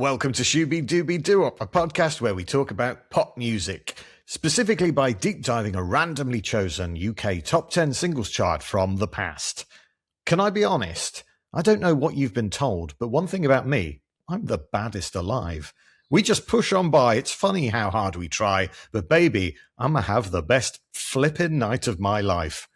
Welcome to Shooby Dooby Doo-Up, a podcast where we talk about pop music, specifically by deep diving a randomly chosen UK top 10 singles chart from the past. Can I be honest? I don't know what you've been told, but one thing about me, I'm the baddest alive. We just push on by. It's funny how hard we try, but baby, I'ma have the best flippin' night of my life.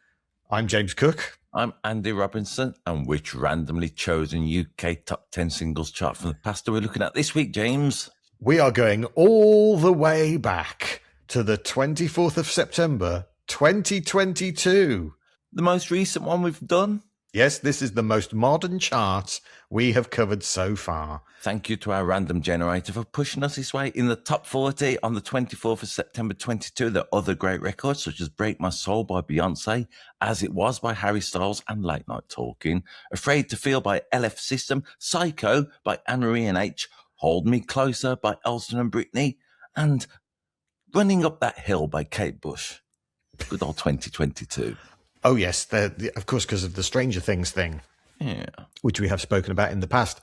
I'm James Cook. I'm Andy Robinson, and which randomly chosen UK top 10 singles chart from the past are we looking at this week, James? We are going all the way back to the 24th of September, 2022. The most recent one we've done? Yes, this is the most modern chart we have covered so far. Thank you to our random generator for pushing us this way. In the top 40 on the 24th of September 22, there are other great records such as Break My Soul by Beyonce, As It Was by Harry Styles and Late Night Talking, Afraid to Feel by LF System, Psycho by Anne-Marie and H, Hold Me Closer by Elston and Britney, and Running Up That Hill by Kate Bush. Good old 2022. Oh, yes, of course, because of the Stranger Things thing, which we have spoken about in the past.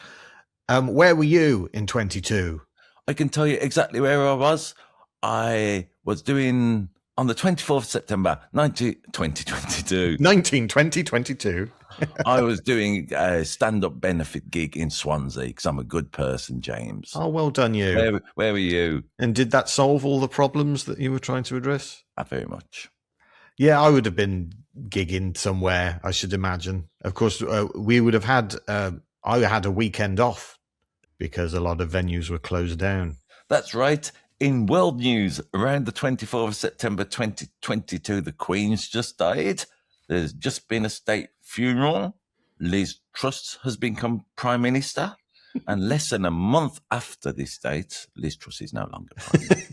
Where were you in 22? I can tell you exactly where I was. I was doing, on the 24th of September, 2022. 2022. I was doing a stand-up benefit gig in Swansea because I'm a good person, James. Oh, well done, you. Where were you? And did that solve all the problems that you were trying to address? Not very much. Yeah, I would have been gigging somewhere, I should imagine. Of course, we would have had, I had a weekend off because a lot of venues were closed down. That's right. In world news, around the 24th of September 2022, the Queen's just died. There's just been a state funeral. Liz Truss has become Prime Minister. And less than a month after this date, Liz Truss is no longer Prime Minister.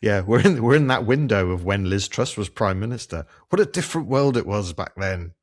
Yeah, we're in that window of when Liz Truss was Prime Minister. What a different world it was back then.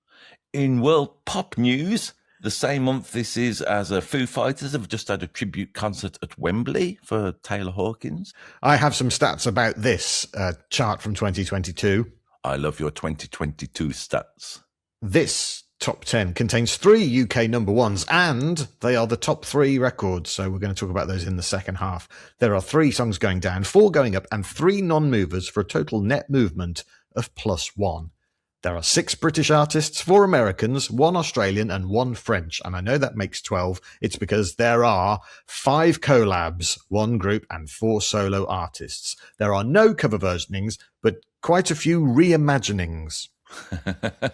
In world pop news, the same month this is as Foo Fighters have just had a tribute concert at Wembley for Taylor Hawkins. I have some stats about this chart from 2022. I love your 2022 stats. This top 10 contains 3 UK number ones, and they are the top 3 records, so we're going to talk about those in the second half. There are 3 songs going down, 4 going up, and 3 non-movers for a total net movement of +1. There are 6 British artists, 4 Americans, 1 Australian, and 1 French, and I know that makes 12. It's because there are 5 collabs, 1 group, and 4 solo artists. There are no cover versionings, but quite a few reimaginings. I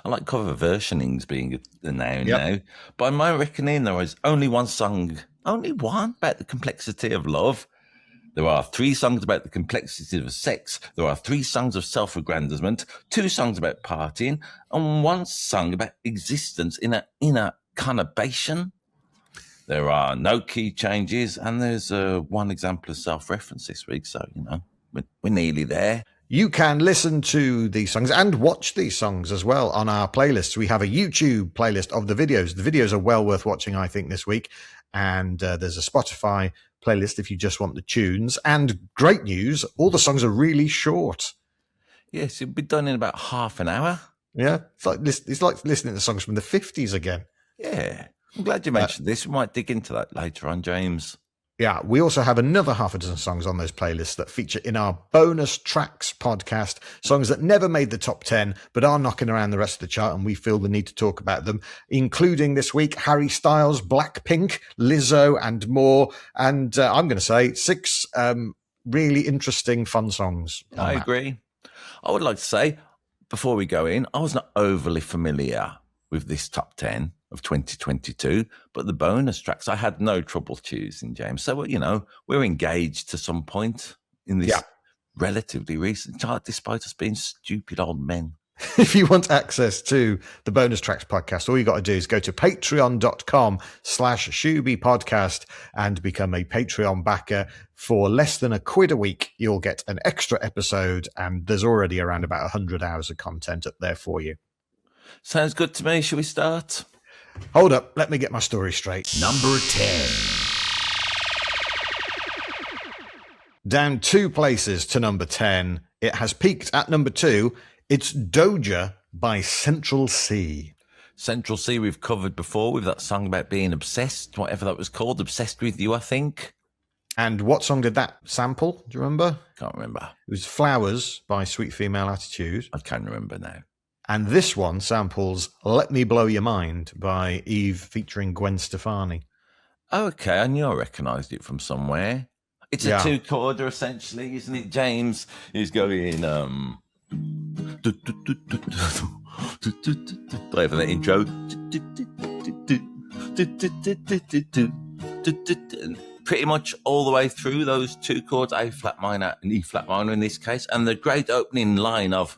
like cover versionings being the noun now. By my reckoning, there is only one song, about the complexity of love. There are 3 songs about the complexity of sex. There are 3 songs of self-aggrandizement, 2 songs about partying, and 1 song about existence in an inner conurbation. There are no key changes, and there's 1 example of self-reference this week, so, we're nearly there. You can listen to these songs and watch these songs as well on our playlists. We have a YouTube playlist of the videos. The videos are well worth watching, I think, this week. And there's a Spotify playlist if you just want the tunes. And great news, all the songs are really short. Yes, it'll be done in about half an hour. Yeah, it's like listening to songs from the 50s again. Yeah, I'm glad you mentioned this. We might dig into that later on, James. Yeah, we also have another half a dozen songs on those playlists that feature in our bonus tracks podcast, songs that never made the top 10, but are knocking around the rest of the chart, and we feel the need to talk about them, including this week, Harry Styles, Blackpink, Lizzo, and more. And I'm going to say 6 really interesting, fun songs. I agree. I would like to say, before we go in, I was not overly familiar with this top 10 of 2022, but the bonus tracks I had no trouble choosing, James. So, we're engaged to some point in this relatively recent chart, despite us being stupid old men. If you want access to the bonus tracks podcast, all you got to do is go to patreon.com/ShoobyPodcast and become a Patreon backer. For less than £1 a week, you'll get an extra episode, and there's already around about 100 hours of content up there for you. Sounds good to me. Shall we start? Hold up, let me get my story straight. Number 10. Down 2 places to number 10. It has peaked at number 2. It's Doja by Central C. Central C we've covered before with that song about being obsessed, whatever that was called, Obsessed With You, I think. And what song did that sample? Do you remember? Can't remember. It was Flowers by Sweet Female Attitude. I can remember now. And this one samples Let Me Blow Your Mind by Eve featuring Gwen Stefani. Okay, I knew I recognised it from somewhere. It's a two-chorder, essentially, isn't it, James? He's going, over the intro. Pretty much all the way through those two chords, A flat minor and E flat minor in this case, and the great opening line of,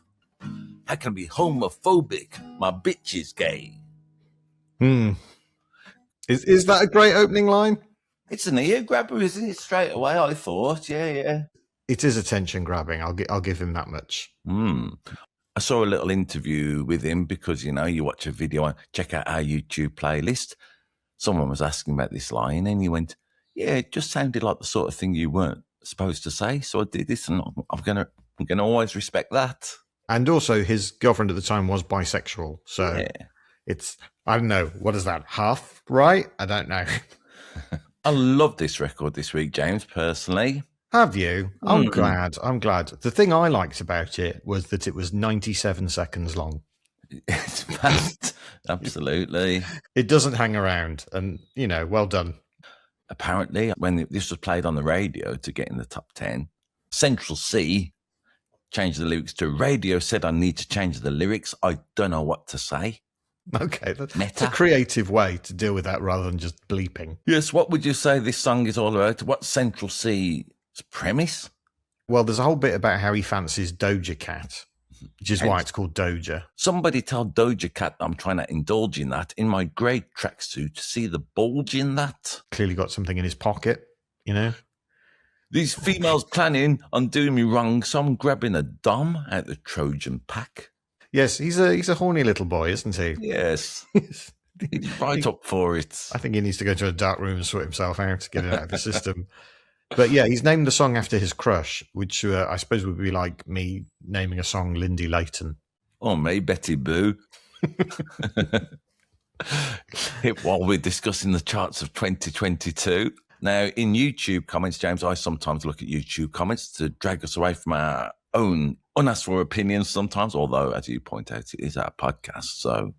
"How can I be homophobic? My bitch is gay." Is that a great opening line? It's an ear grabber, isn't it? Straight away, I thought. Yeah. It is attention grabbing. I'll give him that much. I saw a little interview with him because, you watch a video and check out our YouTube playlist. Someone was asking about this line and he went, "Yeah, it just sounded like the sort of thing you weren't supposed to say. So I did this and I'm gonna always respect that." And also his girlfriend at the time was bisexual. So it's, I don't know, what is that? Half right? I don't know. I love this record this week, James, personally. Have you? I'm glad. The thing I liked about it was that it was 97 seconds long. It's fast. Absolutely. It doesn't hang around and, well done. Apparently, when this was played on the radio to get in the top 10, Central C changed the lyrics to "Radio said I need to change the lyrics. I don't know what to say." Okay, that's a creative way to deal with that rather than just bleeping. Yes, what would you say this song is all about? What's Central C's premise? Well, there's a whole bit about how he fancies Doja Cat, which is why it's called Doja. Somebody tell Doja Cat I'm trying to indulge in that in my grey tracksuit to see the bulge in that. Clearly got something in his pocket, These females planning on doing me wrong, so I'm grabbing a dom out the Trojan pack. Yes, he's a horny little boy, isn't he? Yes. He's right up for it. I think he needs to go to a dark room and sort himself out to get it out of his system. But yeah, he's named the song after his crush, which I suppose would be like me naming a song Lindy Layton. Or me, Betty Boo. While we're discussing the charts of 2022. Now, in YouTube comments, James, I sometimes look at YouTube comments to drag us away from our own unasked for opinions sometimes, although, as you point out, it is our podcast. So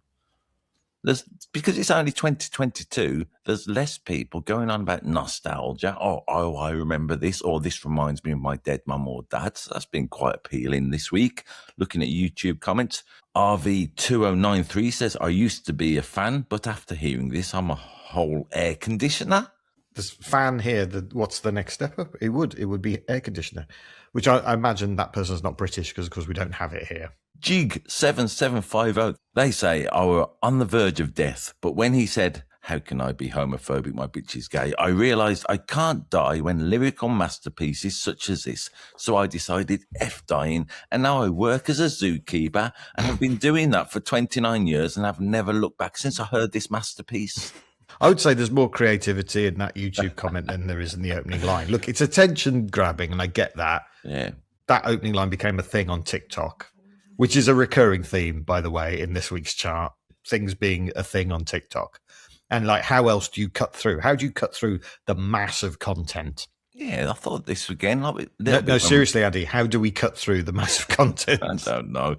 because it's only 2022, there's less people going on about nostalgia. Oh, I remember this, or this reminds me of my dead mum or dad. So that's been quite appealing this week. Looking at YouTube comments, RV2093 says, "I used to be a fan, but after hearing this, I'm a whole air conditioner." This fan here, what's the next step up? It would be air conditioner, which I imagine that person's not British because, of course, we don't have it here. Jig7750, they say, "I were on the verge of death, but when he said, 'How can I be homophobic? My bitch is gay,' I realised I can't die when lyrical masterpieces such as this. So I decided F dying, and now I work as a zookeeper and have been doing that for 29 years and have never looked back since I heard this masterpiece." I would say there's more creativity in that YouTube comment than there is in the opening line. Look, it's attention grabbing, and I get that. Yeah. That opening line became a thing on TikTok, which is a recurring theme, by the way, in this week's chart. Things being a thing on TikTok. And how else do you cut through? How do you cut through the mass of content? Yeah, I thought this again. No, seriously, Andy, how do we cut through the mass of content? I don't know.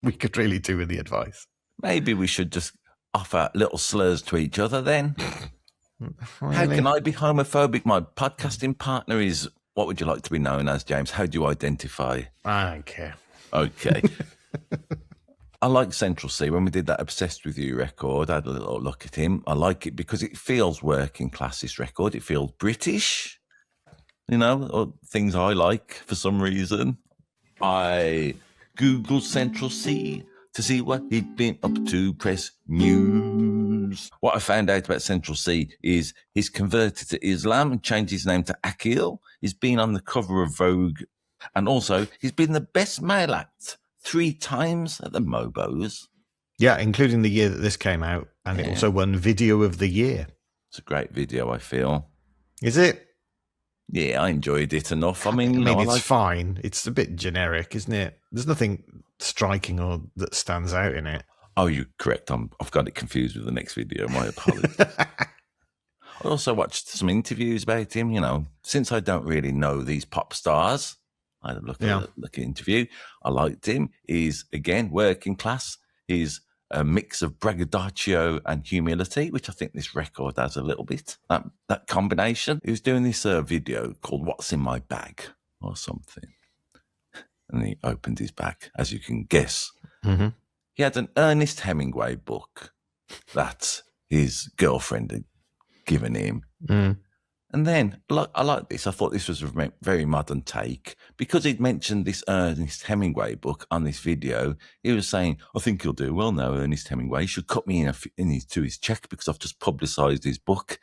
We could really do with the advice. Maybe we should just offer little slurs to each other then. Really? How can I be homophobic? My podcasting partner is, what would you like to be known as, James? How do you identify? I don't care. Okay. I like Central C. When we did that Obsessed With You record, I had a little look at him. I like it because it feels working class, this record. It feels British, or things I like for some reason. I Googled Central C to see what he'd been up to, press news. What I found out about Central C is he's converted to Islam and changed his name to Akil. He's been on the cover of Vogue. And also, he's been the best male act 3 times at the Mobos. Yeah, including the year that this came out. And it also won Video of the Year. It's a great video, I feel. Is it? Yeah, I enjoyed it enough. I mean, it's fine. It's a bit generic, isn't it? There's nothing striking or that stands out in it. Oh, you're correct. I've got it confused with the next video. My apologies. I also watched some interviews about him. You know, since I don't really know these pop stars, I had a look at the interview. I liked him. He's, again, working class. He's a mix of braggadocio and humility, which I think this record has a little bit. That combination. He was doing this video called "What's in My Bag" or something, and he opened his bag, as you can guess. Mm-hmm. He had an Ernest Hemingway book that his girlfriend had given him. Mm. And then, I like this. I thought this was a very modern take. Because he'd mentioned this Ernest Hemingway book on this video, he was saying, I think he'll do well now, Ernest Hemingway. He should cut me to his check because I've just publicised his book.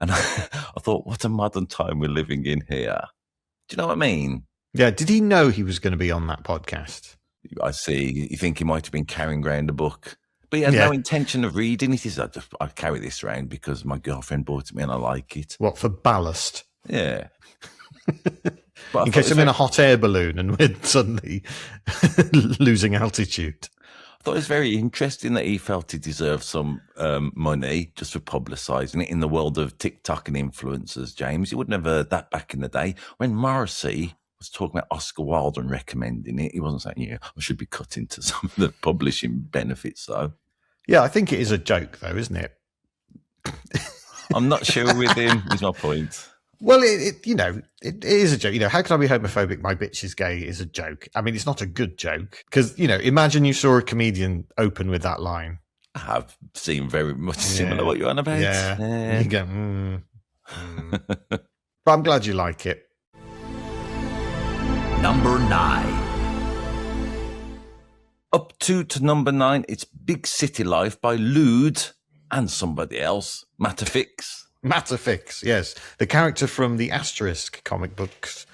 And I thought, what a modern time we're living in here. Do you know what I mean? Yeah. Did he know he was going to be on that podcast? I see. You think he might have been carrying around a book. But he had no intention of reading it. He said, I carry this around because my girlfriend bought it me and I like it. What, for ballast? Yeah. In case I'm in a hot air balloon and we're suddenly losing altitude. I thought it was very interesting that he felt he deserved some money just for publicising it in the world of TikTok and influencers, James. You wouldn't have heard that back in the day. When Morrissey was talking about Oscar Wilde and recommending it, he wasn't saying, yeah, I should be cut into some of the publishing benefits, though. Yeah, I think it is a joke, though, isn't it? I'm not sure with him, is my point. Well, it is a joke. You know, how can I be homophobic? My bitch is gay is a joke. I mean, it's not a good joke because, you know, imagine you saw a comedian open with that line. I have seen very much similar to what you're on about. Yeah. You go, But I'm glad you like it. Number 9. Up to number 9, it's Big City Life by Lude and somebody else, Matterfix. Matterfix, yes. The character from the Asterisk comic books.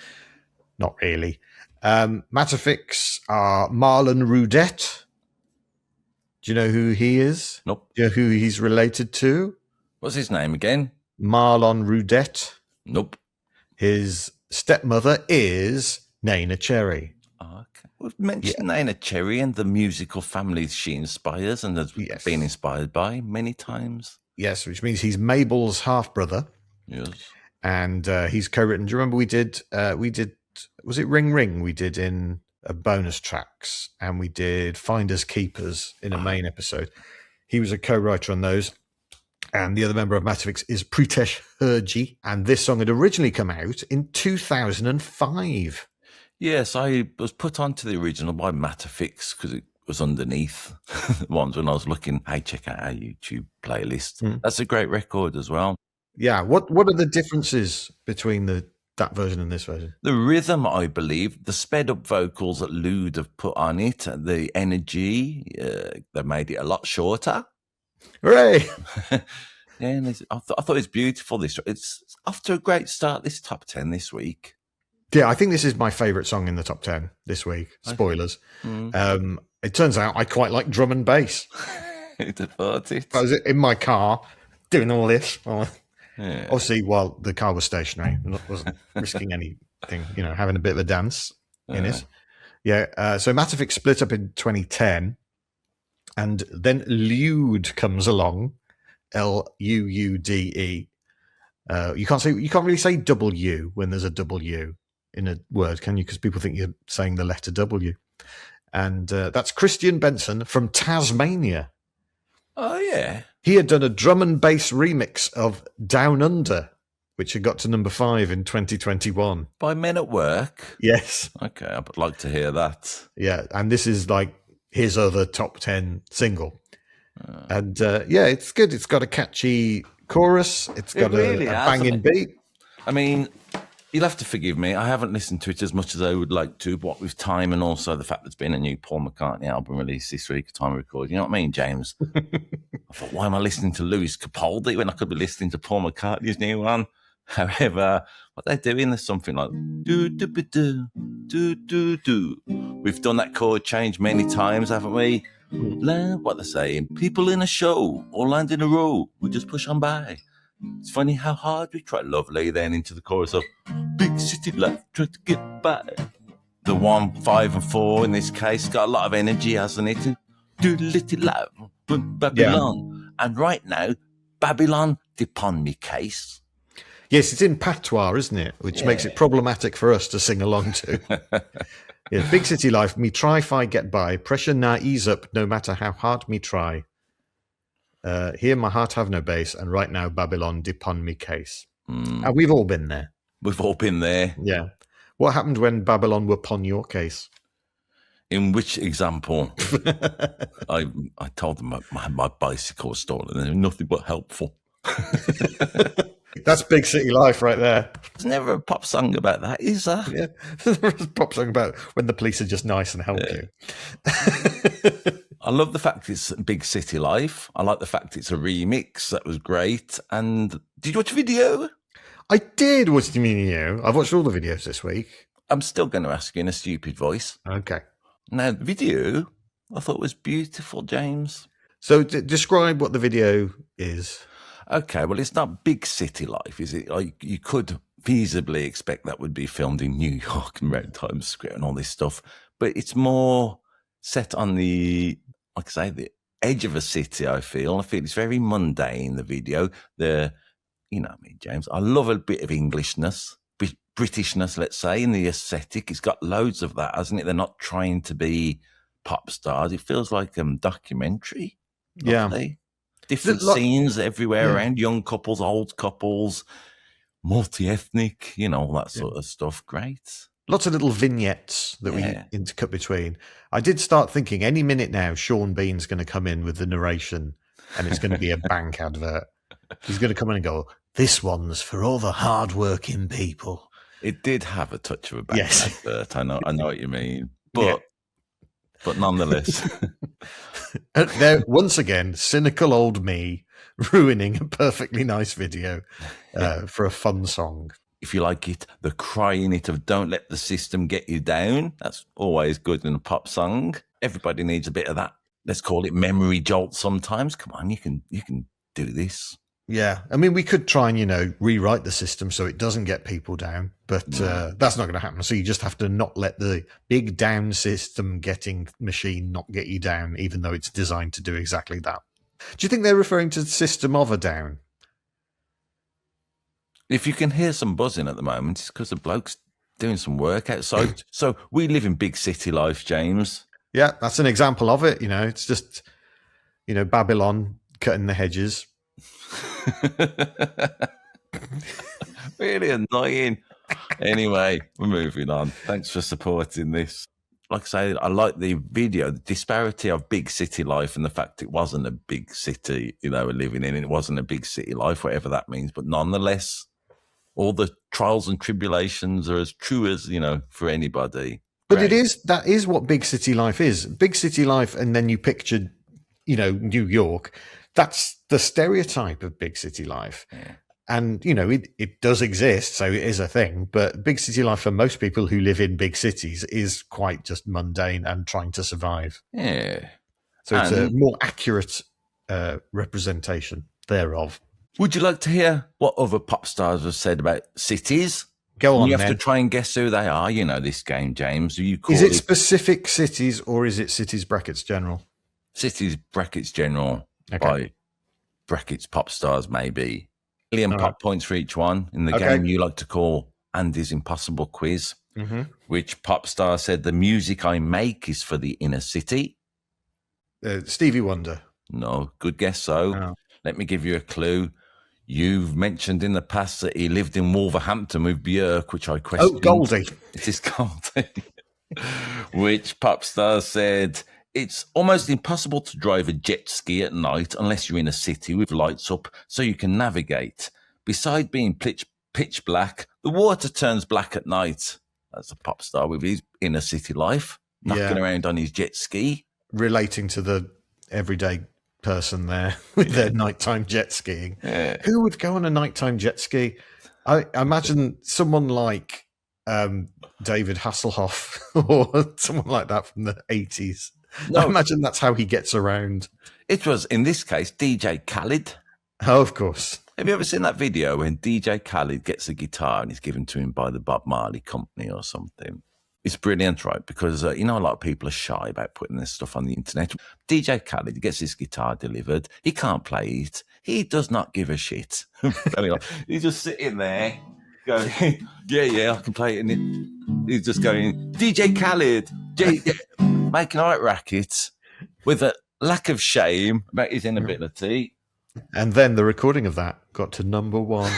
Not really. Matterfix are Marlon Rudette. Do you know who he is? Nope. Do you know who he's related to? What's his name again? Marlon Rudette. Nope. His stepmother is Naina Cherry. Okay. We've mentioned Naina Cherry and the musical families she inspires and has been inspired by many times. Yes, which means he's Mabel's half-brother. Yes. And he's co-written. Do you remember we did, was it Ring Ring we did in a bonus tracks, and we did Finders Keepers in a main episode. He was a co-writer on those. And the other member of Matterfix is Pritesh Herji. And this song had originally come out in 2005. Yes, I was put onto the original by Matterfix because it was underneath ones when I was looking, hey, check out our YouTube playlist. That's a great record as well. Yeah. What are the differences between that version and this version? The rhythm, I believe, the sped up vocals that Lude have put on it, the energy, they made it a lot shorter. Hooray! Yeah, and I thought it was beautiful. It's off to a great start, this top 10 this week. Yeah, I think this is my favourite song in the top 10 this week. Spoilers. It turns out I quite like drum and bass. Who'd have thought it? I was in my car doing all this. Obviously, while the car was stationary, I wasn't risking anything, having a bit of a dance in it. Yeah, so Matterfix split up in 2010, and then Lude comes along, Luude. You can't really say W when there's a W in a word, can you? Because people think you're saying the letter W. And that's Christian Benson from Tasmania. Oh, yeah. He had done a drum and bass remix of Down Under, which had got to number 5 in 2021. By Men at Work? Yes. Okay, I'd like to hear that. Yeah, and this is like his other top 10 single. And it's good. It's got a catchy chorus. It's got a banging beat. I mean, you'll have to forgive me. I haven't listened to it as much as I would like to, but with time and also the fact there's been a new Paul McCartney album released this week at time of recording. You know what I mean, James? I thought, why am I listening to Lewis Capaldi when I could be listening to Paul McCartney's new one? However, what they're doing is something like do do do do do do. We've done that chord change many times, haven't we? What they're saying, people in a show all land in a row, we just push on by. It's funny how hard we try. Lovely, then into the chorus of big city life, try to get by. The 1, 5 and 4 in this case got a lot of energy, hasn't it? Do little love from Babylon. And right now, Babylon depon me case. Yes, it's in patois, isn't it? Which makes it problematic for us to sing along to. Yeah, Big City Life, me try fi get by, pressure na ease up no matter how hard me try. Here my heart have no base, and right now Babylon depon me case. And we've all been there. We've all been there. Yeah. What happened when Babylon were upon your case? In which example? I told them my bicycle was stolen and they were nothing but helpful. That's Big City Life right there. There's never a pop song about that, is there? Yeah. There's a pop song about when the police are just nice and help you. I love the fact it's Big City Life. I like the fact it's a remix. That was great. And did you watch a video? I did watch the video. I've watched all the videos this week. I'm still going to ask you in a stupid voice. Okay. Now, the video, I thought was beautiful, James. So describe what the video is. Okay, well, it's not Big City Life, is it? Like, you could feasibly expect that would be filmed in New York and around Times Square and all this stuff. But it's more set on the, like I say, the edge of a city, I feel. It's very mundane, the video. You know what I mean, James? I love a bit of Englishness. Britishness, let's say, in the aesthetic. It's got loads of that, hasn't it? They're not trying to be pop stars. It feels like a documentary. Lovely. Yeah. Different scenes everywhere around, young couples, old couples, multi-ethnic, all that sort of stuff. Great. Lots of little vignettes that we intercut between. I did start thinking any minute now, Sean Bean's going to come in with the narration and it's going to be a bank advert. He's going to come in and go, this one's for all the hard-working people. It did have a touch of a bank advert. I know what you mean, but nonetheless, there once again, cynical old me ruining a perfectly nice video for a fun song. If you like it, the cry in it of "Don't let the system get you down." That's always good in a pop song. Everybody needs a bit of that. Let's call it memory jolt. Sometimes, come on, you can do this. Yeah, I mean, we could try and, rewrite the system so it doesn't get people down, but that's not going to happen. So you just have to not let the big down system getting machine not get you down, even though it's designed to do exactly that. Do you think they're referring to the system of a down? If you can hear some buzzing at the moment, it's because the bloke's doing some work outside. So we live in Big City Life, James. Yeah, that's an example of it. It's just, Babylon cutting the hedges. Really annoying. Anyway, we're moving on. Thanks for supporting this. Like I say, I like the video, the disparity of Big City Life and the fact it wasn't a big city, we're living in. It wasn't a big city life, whatever that means. But nonetheless, all the trials and tribulations are as true as, for anybody. But that is what Big City Life is. Big City Life, and then you pictured, New York. That's the stereotype of Big City Life. Yeah. And, it does exist, so it is a thing. But Big City Life for most people who live in big cities is quite just mundane and trying to survive. Yeah. So it's a more accurate representation thereof. Would you like to hear what other pop stars have said about cities? Go on, You have to try and guess who they are. This game, James. Is it specific cities or is it cities brackets general? Cities brackets general. Okay. By brackets pop stars, maybe. Million pop points for each one in the game you like to call Andy's Impossible Quiz. Mm-hmm. Which pop star said the music I make is for the inner city? Stevie Wonder. No, good guess. Let me give you a clue. You've mentioned in the past that he lived in Wolverhampton with Björk, which I questioned. Oh, Goldie. It is Goldie. Which pop star said it's almost impossible to drive a jet ski at night unless you're in a city with lights up so you can navigate. Besides being pitch black, the water turns black at night. That's a pop star with his inner city life, knocking around on his jet ski. Relating to the everyday person there with their nighttime jet skiing. Yeah. Who would go on a nighttime jet ski? I imagine someone like David Hasselhoff or someone like that from the 80s. No. I imagine that's how he gets around. It was, in this case, DJ Khaled. Oh, of course. Have you ever seen that video when DJ Khaled gets a guitar and it's given to him by the Bob Marley Company or something? It's brilliant, right? Because, a lot of people are shy about putting this stuff on the internet. DJ Khaled gets his guitar delivered. He can't play it. He does not give a shit. Anyway, he's just sitting there going, yeah, I can play it. And he's just going, DJ Khaled, making art rackets with a lack of shame about his inability. And then the recording of that got to number 1.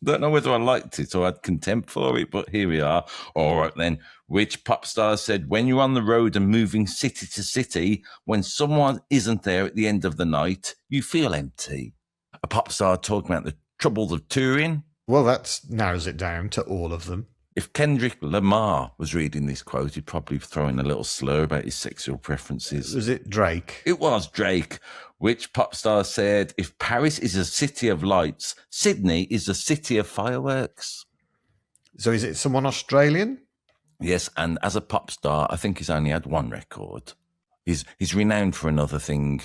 Don't know whether I liked it or had contempt for it, but here we are. All right, then. Which pop star said, when you're on the road and moving city to city, when someone isn't there at the end of the night, you feel empty? A pop star talking about the troubles of touring. Well, that narrows it down to all of them. If Kendrick Lamar was reading this quote, he'd probably throw in a little slur about his sexual preferences. Was it Drake? It was Drake. Which pop star said, if Paris is a city of lights, Sydney is a city of fireworks? So is it someone Australian? Yes, and as a pop star, I think he's only had one record. He's renowned for another thing.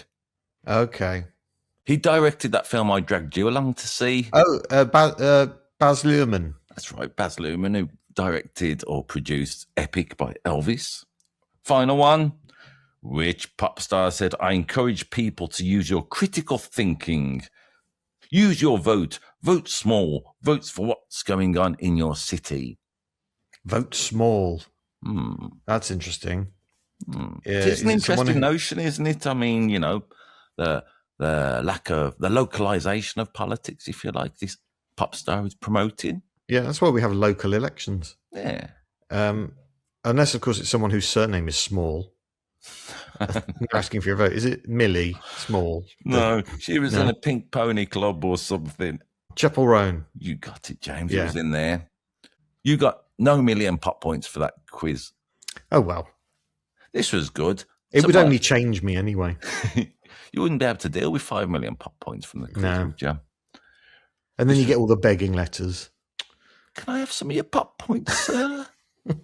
Okay. He directed that film I Dragged You Along to See. Oh, Baz Luhrmann. That's right, Baz Luhrmann, who directed or produced Epic by Elvis. Final one. Which pop star said, I encourage people to use your critical thinking. Use your vote. Vote small. Vote for what's going on in your city. Vote small. That's interesting. It's an interesting notion, isn't it? I mean, the lack of the localization of politics, if you like, this pop star is promoting. Yeah, that's why we have local elections. Yeah. Unless, of course, it's someone whose surname is Small. You're asking for your vote. Is it Millie Small? No, she was in a Pink Pony Club or something. Chapel Roan. You got it, James. Yeah. It was in there. You got no million pop points for that quiz. Oh, well. This was good. It would only change me anyway. You wouldn't be able to deal with 5 million pop points from the quiz, would you? And then you get all the begging letters. Can I have some of your pop points, sir? Number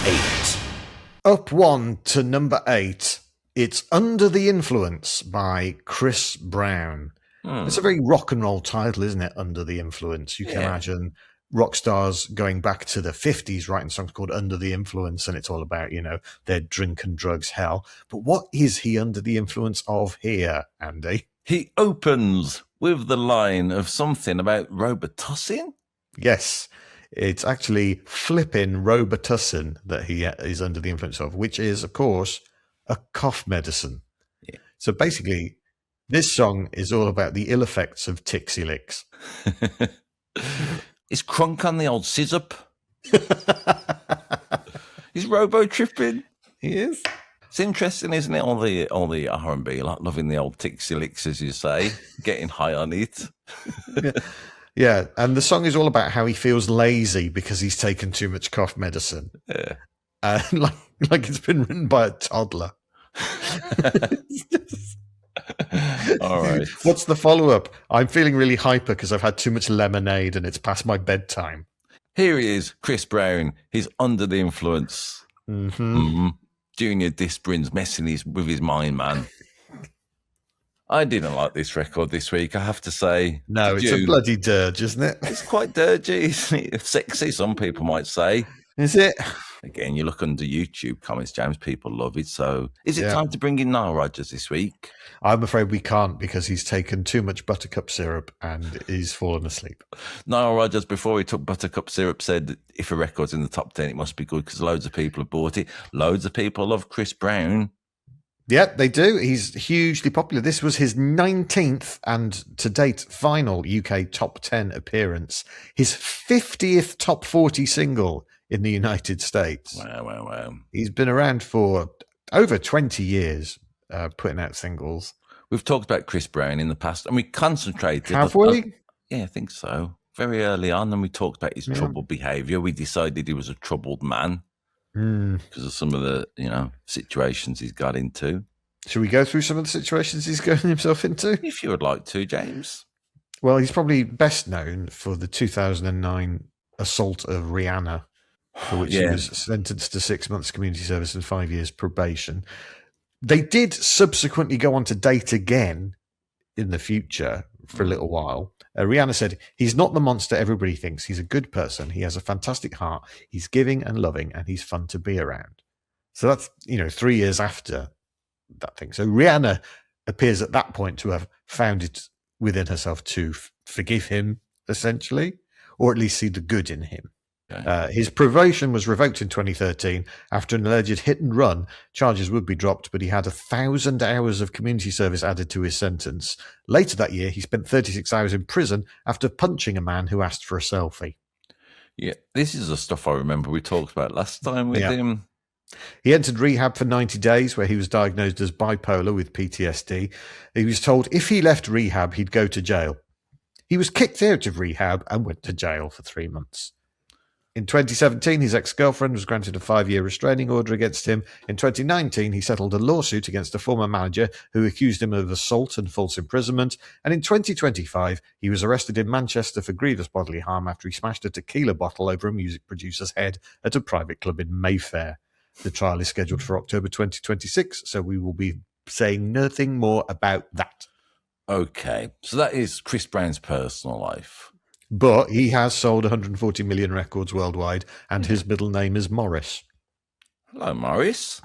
8. Up 1 to number 8. It's Under the Influence by Chris Brown. It's a very rock and roll title, isn't it? Under the Influence. You can imagine rock stars going back to the 50s writing songs called Under the Influence, and it's all about, their drink and drugs hell. But what is he under the influence of here, Andy? He opens with the line of something about Robitussin. Yes, it's actually flipping Robitussin that he is under the influence of, which is, of course, a cough medicine. Yeah. So basically, this song is all about the ill effects of Tixie Licks. Is Crunk on the old scissop? He's robo-tripping. He is. It's interesting, isn't it? All the R&B, like loving the old Tixie Licks, as you say, getting high on it. Yeah, and the song is all about how he feels lazy because he's taken too much cough medicine. Yeah. Like it's been written by a toddler. All right. What's the follow-up? I'm feeling really hyper because I've had too much lemonade and it's past my bedtime. Here he is, Chris Brown. He's under the influence. Junior Disprin's messing with his mind, man. I didn't like this record this week, I have to say. No, it's a bloody dirge, isn't it? It's quite dirgy, isn't it? Sexy, some people might say. Is it? Again, you look under YouTube comments, James, people love it. So is it time to bring in Nile Rodgers this week? I'm afraid we can't because he's taken too much buttercup syrup and he's fallen asleep. Nile Rodgers, before he took buttercup syrup, said that if a record's in the top 10, it must be good because loads of people have bought it. Loads of people love Chris Brown. Yeah, they do. He's hugely popular. This was his 19th and to date final UK top 10 appearance. His 50th top 40 single in the United States. Wow. He's been around for over 20 years putting out singles. We've talked about Chris Brown in the past and we concentrated. Have we? Yeah, I think so. Very early on, and we talked about his troubled behaviour. We decided he was a troubled man. Because of some of the, situations he's got into. Should we go through some of the situations he's gotten himself into? If you would like to, James. Well, he's probably best known for the 2009 assault of Rihanna, for which he was sentenced to 6 months community service and 5 years probation. They did subsequently go on to date again in the future for a little while. Rihanna said, "He's not the monster everybody thinks. He's a good person. He has a fantastic heart. He's giving and loving, and he's fun to be around." So that's, 3 years after that thing. So Rihanna appears at that point to have found it within herself to forgive him, essentially, or at least see the good in him. Okay. His probation was revoked in 2013 after an alleged hit and run. Charges would be dropped, but he had 1,000 hours of community service added to his sentence. Later that year, he spent 36 hours in prison after punching a man who asked for a selfie. Yeah, this is the stuff I remember we talked about last time with him. He entered rehab for 90 days, where he was diagnosed as bipolar with PTSD. He was told if he left rehab, he'd go to jail. He was kicked out of rehab and went to jail for 3 months. In 2017, his ex-girlfriend was granted a 5-year restraining order against him. In 2019, he settled a lawsuit against a former manager who accused him of assault and false imprisonment. And in 2025, he was arrested in Manchester for grievous bodily harm after he smashed a tequila bottle over a music producer's head at a private club in Mayfair. The trial is scheduled for October 2026, so we will be saying nothing more about that. Okay, so that is Chris Brown's personal life. But he has sold 140 million records worldwide, and his middle name is Morris. Hello, Morris.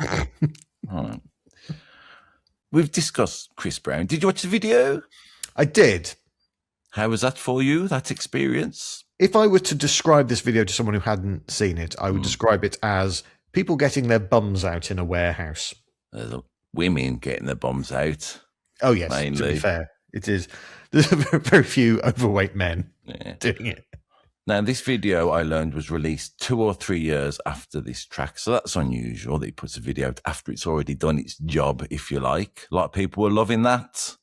Right. We've discussed Chris Brown. Did you watch the video? I did. How was that for you, that experience? If I were to describe this video to someone who hadn't seen it, I would describe it as people getting their bums out in a warehouse. Women getting their bums out. Oh, yes, mainly. To be fair. It is. There's very few overweight men doing it. Now, this video, I learned, was released 2 or 3 years after this track. So that's unusual that he puts a video out after it's already done its job, if you like. A lot of people were loving that.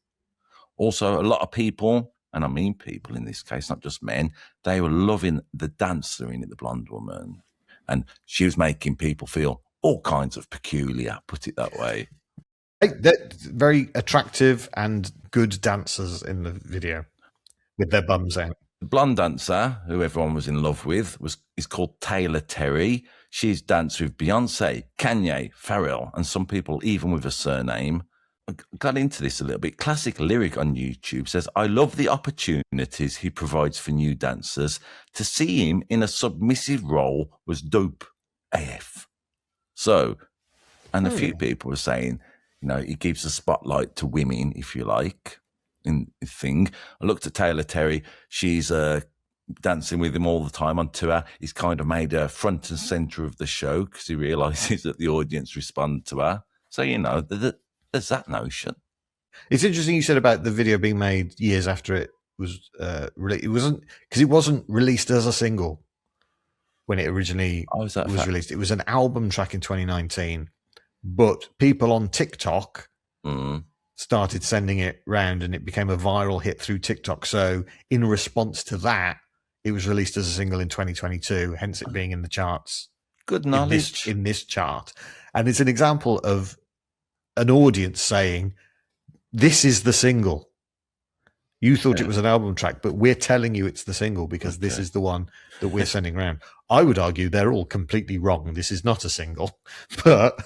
Also, a lot of people, and I mean people in this case, not just men, they were loving the dancer in it, the blonde woman. And she was making people feel all kinds of peculiar, put it that way. They're very attractive and good dancers in the video with their bums out. The blonde dancer, who everyone was in love with, is called Taylor Terry. She's danced with Beyonce, Kanye, Pharrell, and some people even with a surname. I got into this a little bit. Classic lyric on YouTube says, "I love the opportunities he provides for new dancers. To see him in a submissive role was dope AF." So, and a few people were saying, he gives a spotlight to women, if you like, in the thing. I looked at Taylor Terry. She's dancing with him all the time on tour. He's kind of made her front and center of the show because he realizes that the audience respond to her. So, there's that notion. It's interesting you said about the video being made years after it was released. It wasn't, because it wasn't released as a single when it originally was released. It was an album track in 2019. But people on TikTok started sending it round and it became a viral hit through TikTok. So in response to that, it was released as a single in 2022, hence it being in the charts. Good knowledge. In this chart. And it's an example of an audience saying, this is the single. You thought it was an album track, but we're telling you it's the single because this is the one that we're sending around. I would argue they're all completely wrong. This is not a single, but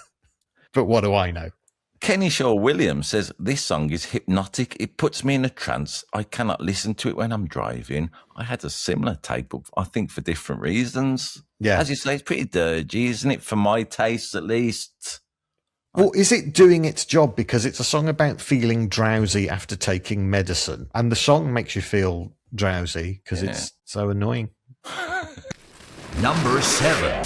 what do I know? Kenny Shaw Williams says, "This song is hypnotic. It puts me in a trance. I cannot listen to it when I'm driving." I had a similar take, but I think for different reasons. Yeah. As you say, it's pretty dirgy, isn't it? For my taste, at least. Well, is it doing its job? Because it's a song about feeling drowsy after taking medicine. And the song makes you feel drowsy because it's so annoying. Number 7.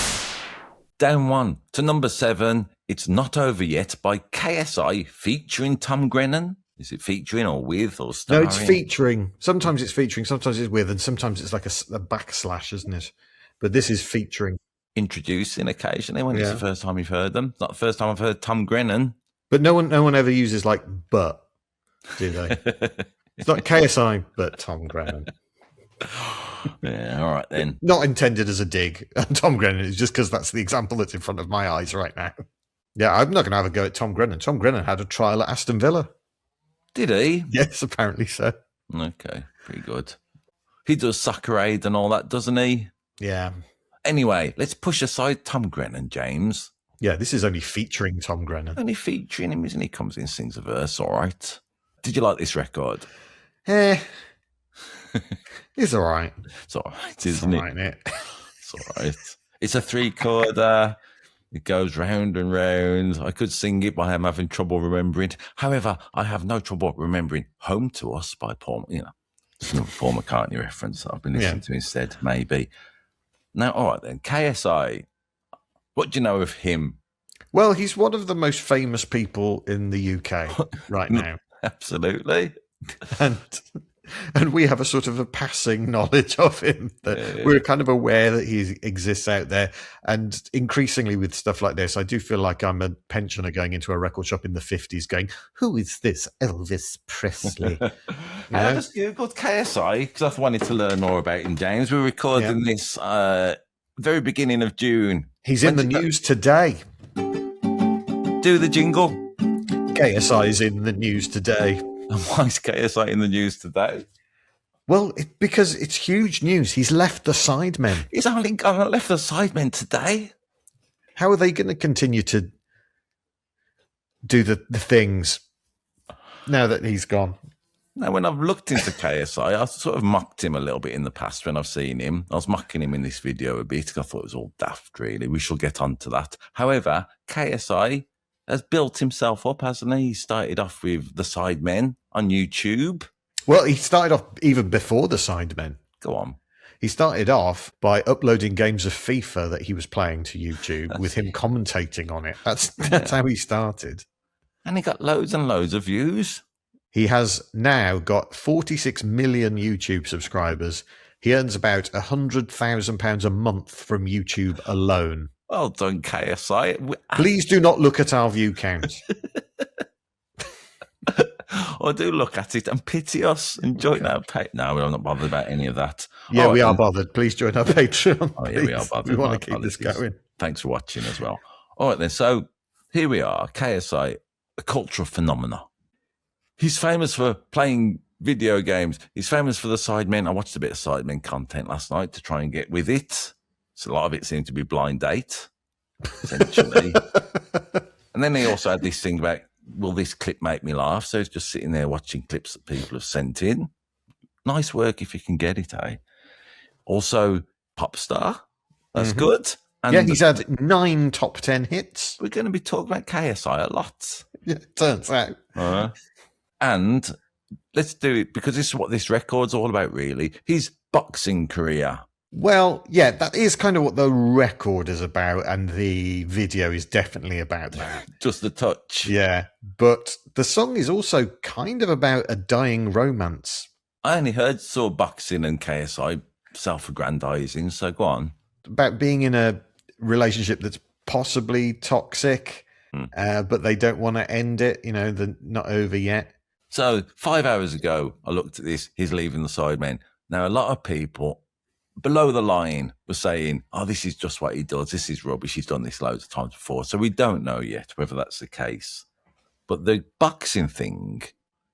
Down one to number 7. It's Not Over Yet by KSI featuring Tom Grennan. Is it featuring or with or starring? No, it's featuring. Sometimes it's featuring, sometimes it's with, and sometimes it's like a backslash, isn't it? But this is featuring. Introducing occasionally when it's the first time you've heard them. It's not the first time I've heard Tom Grennan. But no one ever uses like "but," do they? It's not KSI, but Tom Grennan. Yeah, all right then. Not intended as a dig at Tom Grennan. It's just because that's the example that's in front of my eyes right now. Yeah, I'm not going to have a go at Tom Grennan. Tom Grennan had a trial at Aston Villa. Did he? Yes, apparently so. Okay, pretty good. He does Soccer Aid and all that, doesn't he? Yeah. Anyway, let's push aside Tom Grennan, James. Yeah, this is only featuring Tom Grennan. Only featuring him, isn't he? Comes in, sings a verse, all right. Did you like this record? It's all right. It's all right, It's isn't all it? right, isn't it? It's all right. It's a 3-chorder. It goes round and round. I could sing it, but I am having trouble remembering. However, I have no trouble remembering "Home to Us" by Paul. It's another Paul McCartney reference that I've been listening to instead. Maybe. Now, all right then. KSI. What do you know of him? Well, he's one of the most famous people in the UK right now. Absolutely. And we have a sort of a passing knowledge of him that we're kind of aware that he exists out there. And increasingly with stuff like this, I do feel like I'm a pensioner going into a record shop in the 50s going, who is this Elvis Presley? I just Googled KSI because I wanted to learn more about him, James. We're recording this very beginning of June. He's in the news today. Do the jingle. KSI is in the news today. And why is KSI in the news today? Well, because it's huge news. He's left the Sidemen. He's only gone and left the Sidemen today. How are they going to continue to do the things now that he's gone? Now, when I've looked into KSI, I sort of mocked him a little bit in the past when I've seen him. I was mocking him in this video a bit because I thought it was all daft, really. We shall get on to that. However, KSI has built himself up, hasn't he? He started off with the Sidemen on YouTube. Well, he started off even before the Sidemen. Go on. He started off by uploading games of FIFA that he was playing to YouTube with him commentating on it. That's how he started. And he got loads and loads of views. He has now got 46 million YouTube subscribers. He earns about £100,000 a month from YouTube alone. Well done, KSI. Please do not look at our view count. Or do look at it and pity us and join our Patreon. No, we're not bothered about any of that. Yeah, we are bothered. Please join our Patreon. Oh, yeah, we are bothered. We want to keep this going. Thanks for watching as well. All right, then. So here we are. KSI, a cultural phenomena. He's famous for playing video games. He's famous for the Sidemen. I watched a bit of Sidemen content last night to try and get with it. So a lot of it seemed to be blind date, essentially. And then he also had this thing about, will this clip make me laugh? So he's just sitting there watching clips that people have sent in. Nice work if you can get it, eh? Also, pop star. That's good. And he's had 9 top 10 hits. We're going to be talking about KSI a lot. Yeah, turns out. And let's do it because this is what this record's all about, really. His boxing career. Well, yeah, that is kind of what the record is about, and the video is definitely about that. Just the touch. Yeah, but the song is also kind of about a dying romance. I only saw boxing and KSI self-aggrandizing, so go on. About being in a relationship that's possibly toxic, but they don't want to end it, they're not over yet. So 5 hours ago, I looked at this, he's leaving the Sidemen. Now, a lot of people below the line were saying, oh, this is just what he does. This is rubbish. He's done this loads of times before. So we don't know yet whether that's the case. But the boxing thing,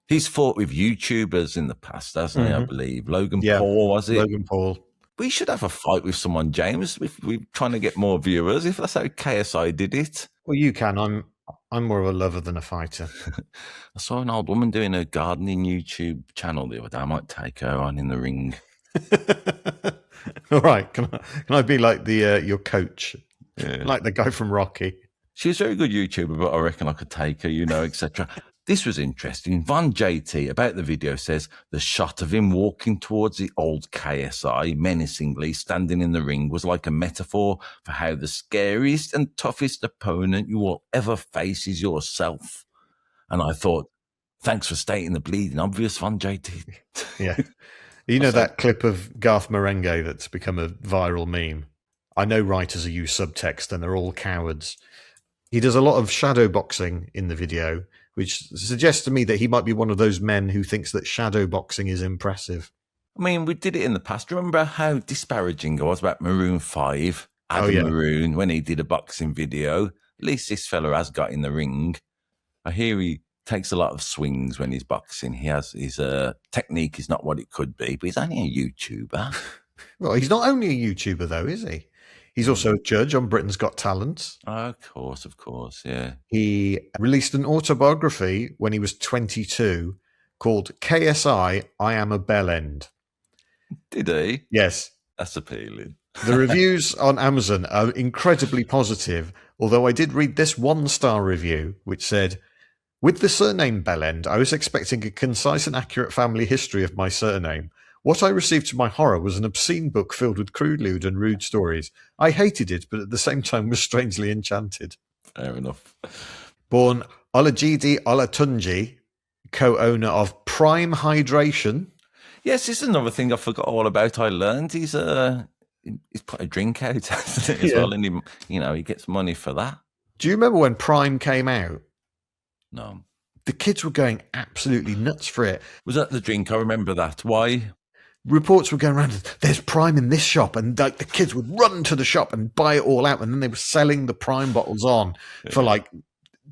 he's fought with YouTubers in the past, hasn't he, I believe? Logan Paul, was it? Logan Paul. We should have a fight with someone, James, if we're trying to get more viewers, if that's how KSI did it. Well, you can. I'm more of a lover than a fighter. I saw an old woman doing a gardening YouTube channel the other day. I might take her on in the ring. All right, can I be like the your coach, like the guy from Rocky? She's a very good YouTuber, but I reckon I could take her, etc. This was interesting. Von JT about the video says the shot of him walking towards the old KSI menacingly standing in the ring was like a metaphor for how the scariest and toughest opponent you will ever face is yourself. And I thought, thanks for stating the bleeding obvious, Von JT. Yeah. You know that clip of Garth Marenghi that's become a viral meme? I know writers who use subtext and they're all cowards. He does a lot of shadow boxing in the video, which suggests to me that he might be one of those men who thinks that shadow boxing is impressive. I mean, we did it in the past. Remember how disparaging I was about Maroon 5, Adam Maroon, when he did a boxing video? At least this fella has got in the ring. I hear he takes a lot of swings when he's boxing. His technique is not what it could be, but he's only a YouTuber. Well, he's not only a YouTuber, though, is he? He's also a judge on Britain's Got Talent. Of course, yeah. He released an autobiography when he was 22 called KSI, I Am a Bellend. Did he? Yes. That's appealing. The reviews on Amazon are incredibly positive, although I did read this 1-star review, which said, with the surname Bellend, I was expecting a concise and accurate family history of my surname. What I received to my horror was an obscene book filled with crude, lewd, and rude stories. I hated it, but at the same time was strangely enchanted. Fair enough. Born Olajide Olatunji, co-owner of Prime Hydration. Yes, this is another thing I forgot all about. I learned he's put a drink out hasn't he, as well, and he gets money for that. Do you remember when Prime came out? No. The kids were going absolutely nuts for it. Was that the drink? I remember that. Why? Reports were going around, there's Prime in this shop, and like the kids would run to the shop and buy it all out, and then they were selling the Prime bottles on for like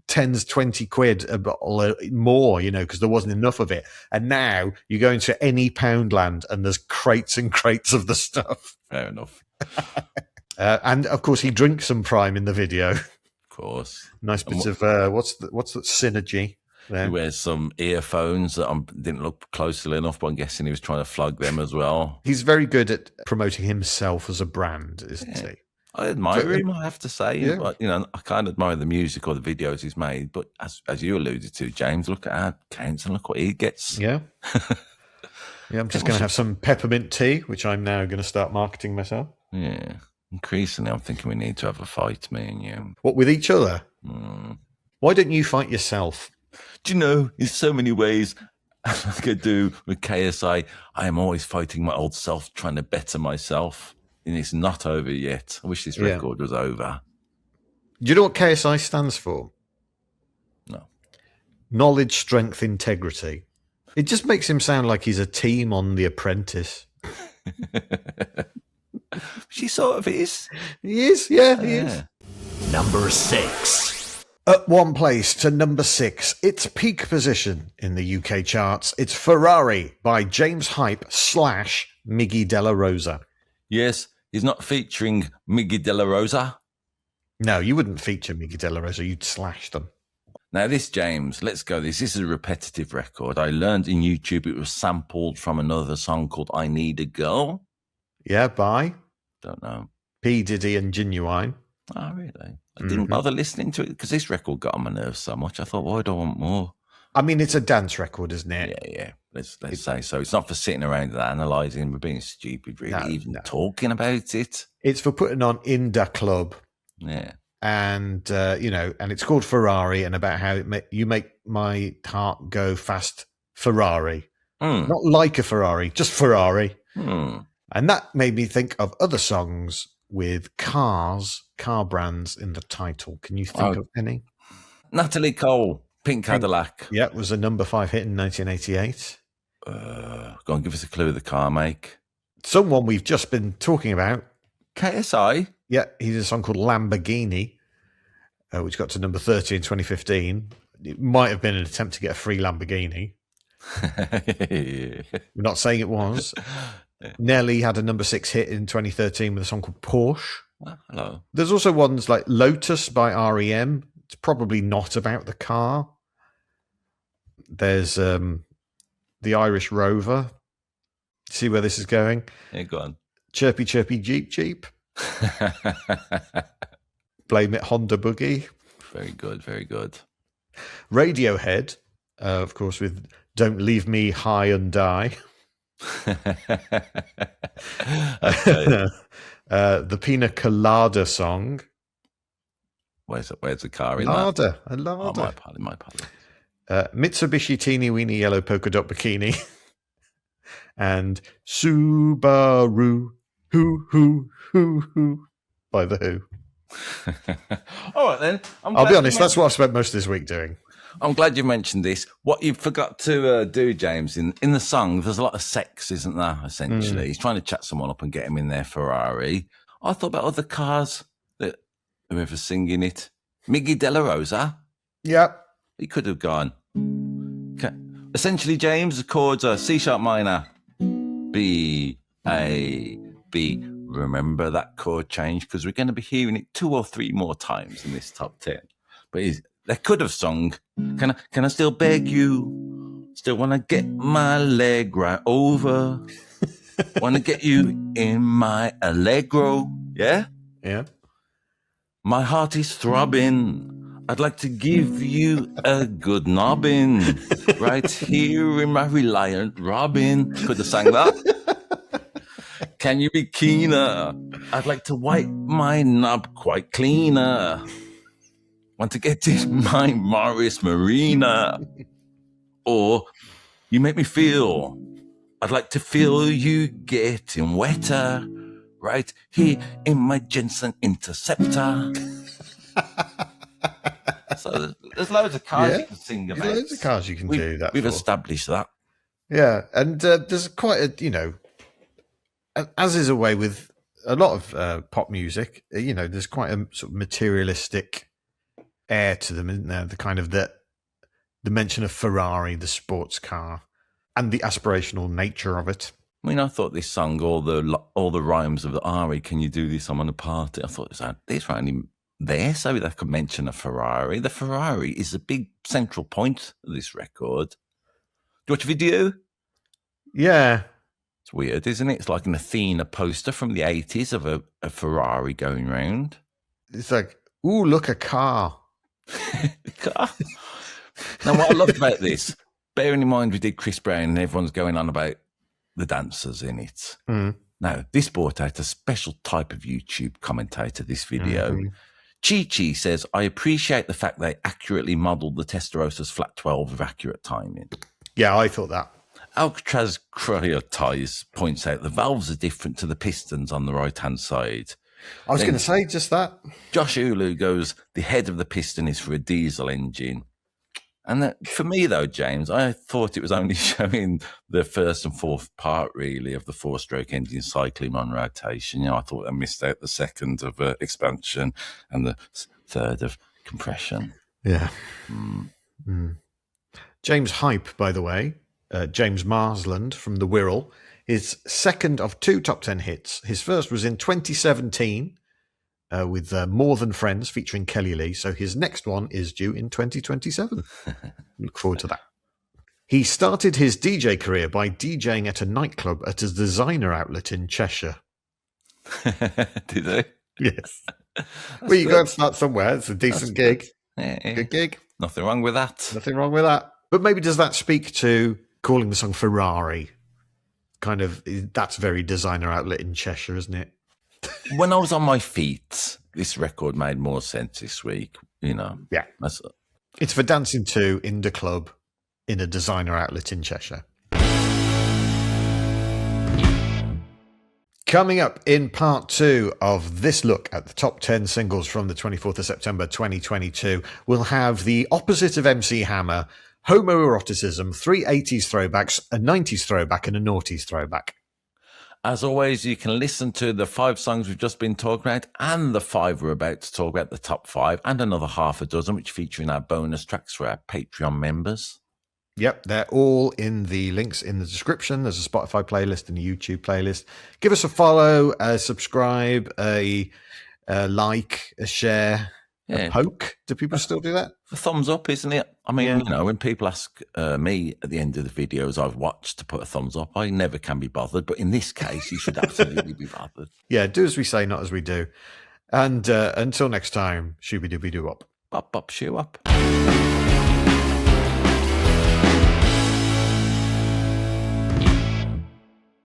10-20 quid a bottle more, because there wasn't enough of it. And now you go into any Poundland and there's crates and crates of the stuff. Fair enough. And of course he drinks some Prime in the video. Of course. Nice bits of what's the synergy there? He wears some earphones that didn't look closely enough, but I'm guessing he was trying to flog them as well. He's very good at promoting himself as a brand, isn't he? I admire him, I have to say. Yeah. But, I can't admire the music or the videos he's made. But as you alluded to, James, look at our accounts and look what he gets. Yeah. Yeah, I'm just going to have some peppermint tea, which I'm now going to start marketing myself. Yeah. Increasingly, I'm thinking we need to have a fight, me and you. What, with each other? Mm. Why don't you fight yourself? Do you know, in so many ways, like I do with KSI, I am always fighting my old self, trying to better myself. And it's not over yet. I wish this record was over. Do you know what KSI stands for? No. Knowledge, strength, integrity. It just makes him sound like he's a team on The Apprentice. She sort of is. He is, yeah, he is. Number 6. At one place to number 6, its peak position in the UK charts. It's Ferrari by James Hype / Miggy Della Rosa. Yes, he's not featuring Miggy Della Rosa. No, you wouldn't feature Miggy Della Rosa. You'd slash them. Now this, James, let's go. This is a repetitive record. I learned in YouTube it was sampled from another song called I Need a Girl. Yeah, by? Don't know. P. Diddy and Genuine. Oh, really? I didn't bother listening to it because this record got on my nerves so much. I thought, why do I want more? I mean, it's a dance record, isn't it? Yeah. Let's say so. It's not for sitting around and analysing. We're being stupid, really, talking about it. It's for putting on in the club. Yeah. And, and it's called Ferrari, and about how you make my heart go fast, Ferrari. Not like a Ferrari, just Ferrari. And that made me think of other songs with car brands in the title. Can you think of any? Natalie Cole, Pink Cadillac. Yeah, it was a number 5 hit in 1988. Go on, give us a clue of the car make. Someone we've just been talking about. KSI. Yeah, he did a song called Lamborghini, which got to number 30 in 2015. It might have been an attempt to get a free Lamborghini. We're not saying it was. Nelly had a number 6 hit in 2013 with a song called Porsche. Hello. There's also ones like Lotus by REM. It's probably not about the car. There's the Irish Rover. See where this is going? Yeah, go on. Chirpy Chirpy Jeep Jeep. Blame It Honda Boogie. Very good, very good. Radiohead, of course, with Don't Leave Me High and Die. The Pina Colada song. Where's the car in Lada, that? A Lada. Oh, my pardon. Mitsubishi Teeny Weeny Yellow Polka Dot Bikini. And Subaru Hoo by The Who. All right, then. I'll be honest, that's what I've spent most of this week doing. I'm glad you mentioned this. What you forgot to do, James, in the song, there's a lot of sex, isn't there, essentially? He's trying to chat someone up and get him in their Ferrari. I thought about other cars that whoever's singing it. Miggy Della Rosa. Yeah. He could have gone. Okay. Essentially, James, the chords are C sharp minor, B, A, B. Remember that chord change because we're going to be hearing it 2 or 3 more times in this top 10. But they could have sung, can I still beg you? Still want to get my leg right over. Wanna get you in my Allegro, yeah? Yeah. My heart is throbbing. I'd like to give you a good nobbin. Right here in my Reliant Robin. Could have sang that. Can you be keener? I'd like to wipe my knob quite cleaner. Want to get in my Morris Marina. Or you make me feel. I'd like to feel you getting wetter. Right here in my Jensen Interceptor. So there's loads of cars you can sing about. There's loads of cars you can do that. We've for. established that. Yeah, and there's quite a, as is a way with a lot of pop music, there's quite a sort of materialistic air to them, isn't there? The kind of the mention of Ferrari, the sports car, and the aspirational nature of it. I mean, I thought this song, all the rhymes of the Ari, can you do this? I'm on a party. I thought these were only there so they could mention a Ferrari. The Ferrari is a big central point of this record. Do you watch a video? Yeah. It's weird, isn't it? It's like an Athena poster from the 80s of a Ferrari going round. It's like, ooh, look, a car. Car. Now, what I loved about this, bearing in mind we did Chris Brown and everyone's going on about the dancers in it. Mm. Now, this brought out a special type of YouTube commentator, this video. Mm-hmm. Chi-Chi says, I appreciate the fact they accurately modelled the Testarossas flat 12 with accurate timing. Yeah, I thought that. Alcatraz Cryotize points out the valves are different to the pistons on the right-hand side. I was going to say just that. Josh Ulu goes, the head of the piston is for a diesel engine. And that, for me, though, James, I thought it was only showing the first and fourth part, really, of the four-stroke engine cycling on rotation. I thought I missed out the second of expansion and the third of compression. Yeah. James Hype, by the way, James Marsland from the Wirral, is second of 2 top 10 hits. His first was in 2017 with More Than Friends featuring Kelly Lee. So his next one is due in 2027. Look forward to that. He started his DJ career by DJing at a nightclub at a designer outlet in Cheshire. Did they? Yes. Well, you got to start somewhere. It's a decent gig. Yeah. Good gig. Nothing wrong with that. Nothing wrong with that. But maybe does that speak to calling the song Ferrari? Kind of, that's very designer outlet in Cheshire, isn't it? When I was on my feet, this record made more sense this week. Yeah. It's for dancing to in the club in a designer outlet in Cheshire. Coming up in part 2 of this look at the top 10 singles from the 24th of September 2022, we'll have the opposite of MC Hammer, homoeroticism, 3 80s throwbacks, a 90s throwback, and a noughties throwback. As always, you can listen to the 5 songs we've just been talking about and the 5 we're about to talk about, the top 5, and another half a dozen, which feature in our bonus tracks for our Patreon members. Yep, they're all in the links in the description. There's a Spotify playlist and a YouTube playlist. Give us a follow, a subscribe, a like, a share, a poke. Do people still do that? A thumbs up, isn't it? I mean, when people ask me at the end of the videos I've watched to put a thumbs up, I never can be bothered. But in this case, you should absolutely be bothered. Yeah, do as we say, not as we do. And until next time, shooby-dooby-doo up. Bop, bop, shoo up.